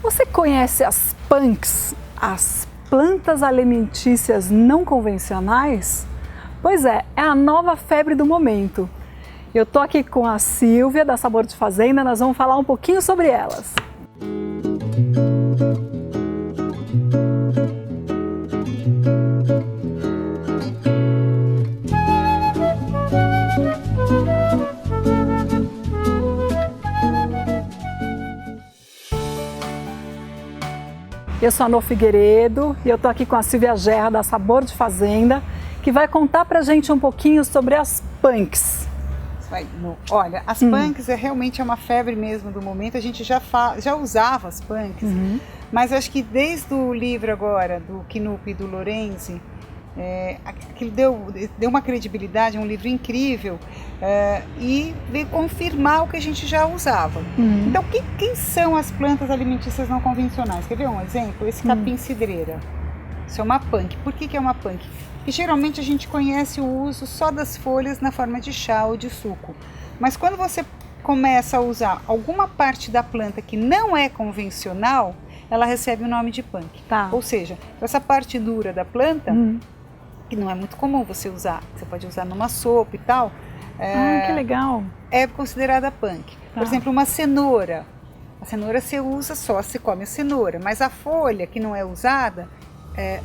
Você conhece as punks, as plantas alimentícias não convencionais? Pois é a nova febre do momento. Eu tô aqui com a Silvia da Sabor de Fazenda, nós vamos falar um pouquinho sobre elas. Eu sou a Nô Figueiredo e eu tô aqui com a Silvia Gerra da Sabor de Fazenda, que vai contar pra gente um pouquinho sobre as punks. Olha, as punks realmente é uma febre mesmo do momento. A gente já usava as punks, mas acho que desde o livro agora do Knupp e do Lorenzi, aquilo deu uma credibilidade, é um livro incrível, e veio confirmar o que a gente já usava. Então, quem são as plantas alimentícias não convencionais? Quer ver um exemplo? Esse capim-cidreira. Isso é uma punk. Por que é uma punk? Porque geralmente a gente conhece o uso só das folhas na forma de chá ou de suco. Mas quando você começa a usar alguma parte da planta que não é convencional, ela recebe o nome de punk. Tá. Ou seja, essa parte dura da planta, que não é muito comum você usar, você pode usar numa sopa e tal. Que legal. É considerada punk. Tá. Por exemplo, uma cenoura. A cenoura você usa só, você come a cenoura, mas a folha que não é usada,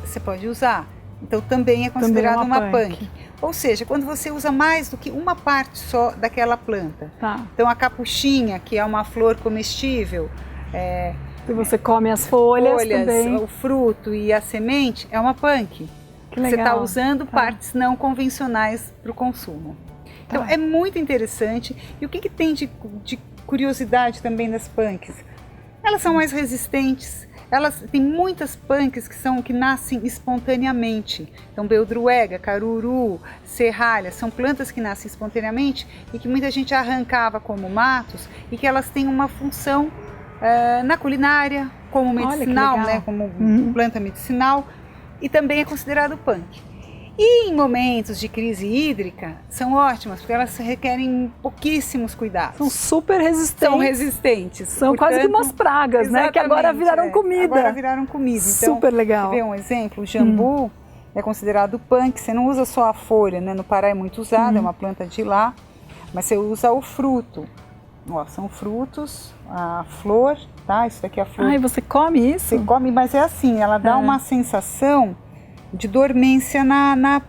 você pode usar. Então também é considerada uma punk. Ou seja, quando você usa mais do que uma parte só daquela planta. Tá. Então a capuchinha, que é uma flor comestível, E você come as folhas também. o fruto e a semente, é uma punk. Que legal. Você está usando partes não convencionais para o consumo. Então é muito interessante. E o que tem de curiosidade também das punks? Elas são mais resistentes. Tem muitas punks que nascem espontaneamente. Então, beldroega, caruru, serralha, são plantas que nascem espontaneamente e que muita gente arrancava como matos e que elas têm uma função na culinária, como medicinal, né, como planta medicinal, e também é considerado punk. E em momentos de crise hídrica, são ótimas, porque elas requerem pouquíssimos cuidados. São super resistentes. São resistentes. São quase que umas pragas, né? Que agora viraram comida. Agora viraram comida. Então, super legal. Quer ver um exemplo? O jambu é considerado punk. Você não usa só a folha, né? No Pará é muito usado, é uma planta de lá. Mas você usa o fruto. Ó, são frutos, a flor, tá? Isso daqui é a flor. E você come isso? Você come, mas é assim, ela dá uma sensação de dormência na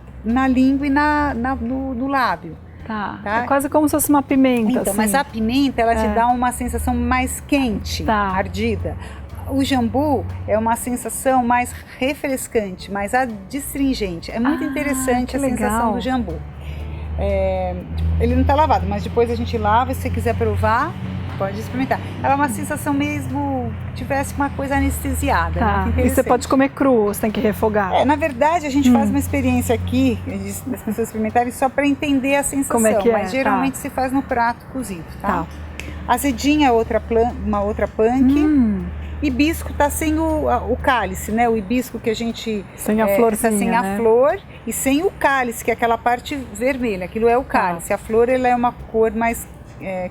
língua e no lábio. Tá. Tá? É quase como se fosse uma pimenta. Então, assim. mas a pimenta, ela te dá uma sensação mais quente, ardida. O jambu é uma sensação mais refrescante, mais adstringente. É muito interessante a sensação do jambu. Ele não está lavado, mas depois a gente lava e se você quiser provar, pode experimentar. Ela é uma sensação mesmo que tivesse uma coisa anestesiada. Tá. E você pode comer cru, você tem que refogar. Na verdade, a gente faz uma experiência aqui, das pessoas experimentarem só para entender a sensação. Como é que é? Mas geralmente se faz no prato cozido, tá? Azedinha é uma outra punk. Hibisco está sem o cálice, né? O hibisco que a gente... Sem a florzinha, tá sem a flor e sem o cálice, que é aquela parte vermelha. Aquilo é o cálice. A flor, ela é uma cor mais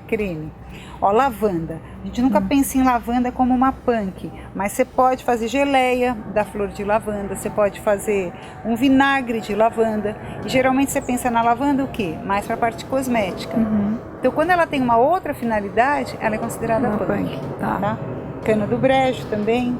creme. Ó, lavanda. A gente nunca pensa em lavanda como uma punk, mas você pode fazer geleia da flor de lavanda, você pode fazer um vinagre de lavanda. E geralmente você pensa na lavanda o quê? Mais para a parte cosmética. Então, quando ela tem uma outra finalidade, ela é considerada punk. Tá? Cana do brejo também.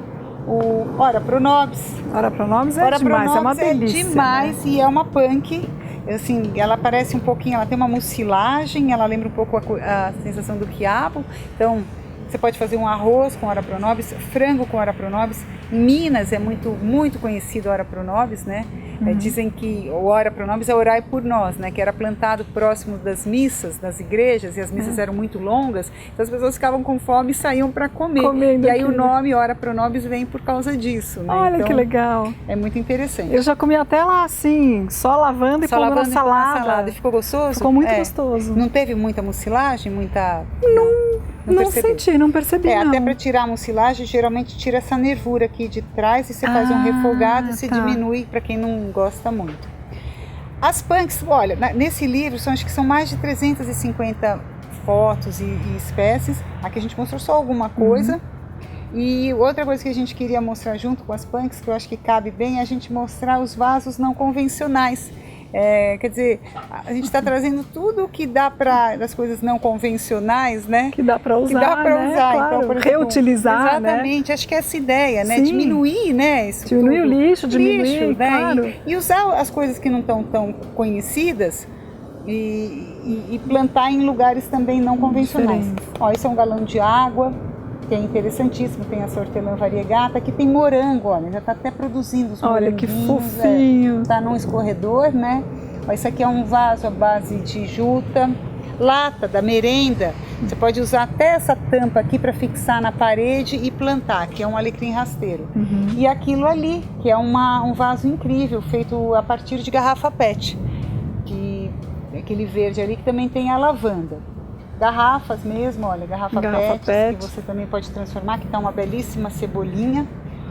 O Ora Pronobis. Ora Pronobis é demais, é uma delícia. É demais, né? E é uma punk. Assim, ela parece um pouquinho, ela tem uma mucilagem, ela lembra um pouco a sensação do quiabo. Então, você pode fazer um arroz com Ora Pronobis, frango com Ora Pronobis. Em Minas é muito conhecido Ora Pronobis, né? Dizem que o Ora Pronobis é orai por nós, né? Que era plantado próximo das missas, das igrejas, e as missas eram muito longas, então as pessoas ficavam com fome e saíam para comer. E aí o nome Ora Pronobis vem por causa disso, né? Olha então, que legal. É muito interessante. Eu já comi até lá assim, só lavando e pondo na salada. E ficou gostoso? Ficou muito gostoso. Não teve muita mucilagem? Não senti, não percebi não. Até para tirar a mucilagem, geralmente tira essa nervura aqui de trás e você faz um refogado e você diminui para quem não gosta muito. As punks, olha, nesse livro acho que são mais de 350 fotos e espécies. Aqui a gente mostrou só alguma coisa. E outra coisa que a gente queria mostrar junto com as punks, que eu acho que cabe bem, é a gente mostrar os vasos não convencionais. Quer dizer, a gente está trazendo tudo o que dá para das coisas não convencionais, né? Que dá para usar, que dá para né? usar, Claro, então, por exemplo, reutilizar, exatamente, né? Acho que é essa ideia, né? Sim. Diminuir, né? Isso diminuir tudo. o lixo, diminuir, né? claro. E usar as coisas que não estão tão conhecidas e plantar em lugares também não convencionais. Ó, esse é um galão de água, que é interessantíssimo, tem essa hortelã variegata, aqui tem morango, olha, já está até produzindo os moranguinhos. Olha que fofinho. Está num escorredor, né? Ó, esse aqui é um vaso à base de juta, lata da merenda. Você pode usar até essa tampa aqui para fixar na parede e plantar, que é um alecrim rasteiro. E aquilo ali, que é um vaso incrível, feito a partir de garrafa PET, que é aquele verde ali que também tem a lavanda. Garrafas mesmo, olha, garrafa PET, que você também pode transformar, que está uma belíssima cebolinha.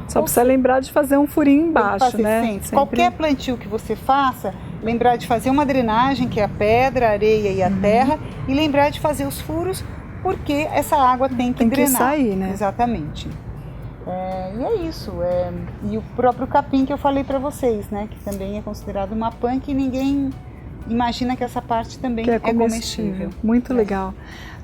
Só precisa lembrar de fazer um furinho embaixo, né? Sempre. Qualquer plantio que você faça, lembrar de fazer uma drenagem, que é a pedra, a areia e a terra, e lembrar de fazer os furos, porque essa água tem que drenar. Sair, né? Exatamente. E é isso. E o próprio capim que eu falei para vocês, né? Que também é considerado uma punk e ninguém imagina que essa parte também é comestível. Muito legal.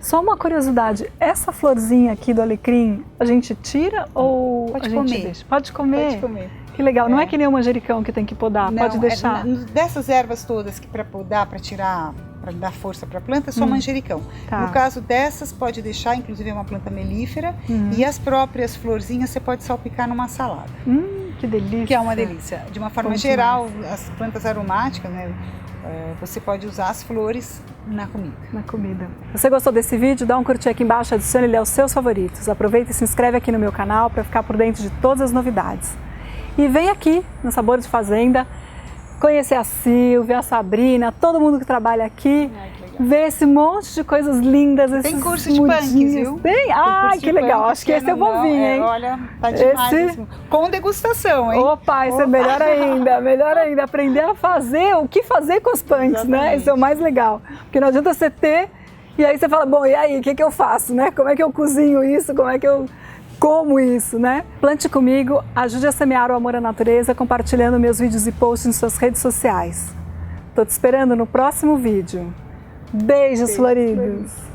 Só uma curiosidade, essa florzinha aqui do alecrim, a gente tira ou pode a comer. gente deixa? Pode comer? Pode comer. Que legal, não é que nem o manjericão que tem que podar, não, pode deixar. Dessas ervas todas que para podar, para tirar, para dar força para a planta, é só manjericão. Tá. No caso dessas, pode deixar, inclusive é uma planta melífera, e as próprias florzinhas você pode salpicar numa salada. Que delícia. Que é uma delícia. De uma forma geral, as plantas aromáticas, né? Você pode usar as flores na comida. Se você gostou desse vídeo, dá um curtir aqui embaixo, adicione ele aos seus favoritos. Aproveita e se inscreve aqui no meu canal para ficar por dentro de todas as novidades. E vem aqui no Sabores de Fazenda conhecer a Silvia, a Sabrina, todo mundo que trabalha aqui. Ver esse monte de coisas lindas. Tem curso de punks, viu? Tem? Ai, que legal. Acho que esse eu vou vir, hein? Olha, tá demais. Com degustação, hein? Opa, isso é melhor ainda. Melhor ainda. Aprender a fazer, o que fazer com os punks, né? Isso é o mais legal. Porque não adianta você ter e aí você fala, bom, e aí, o que eu faço, né? Como é que eu cozinho isso? Como é que eu como isso, né? Plante comigo, ajude a semear o amor à natureza compartilhando meus vídeos e posts em suas redes sociais. Tô te esperando no próximo vídeo. Beijos floridos!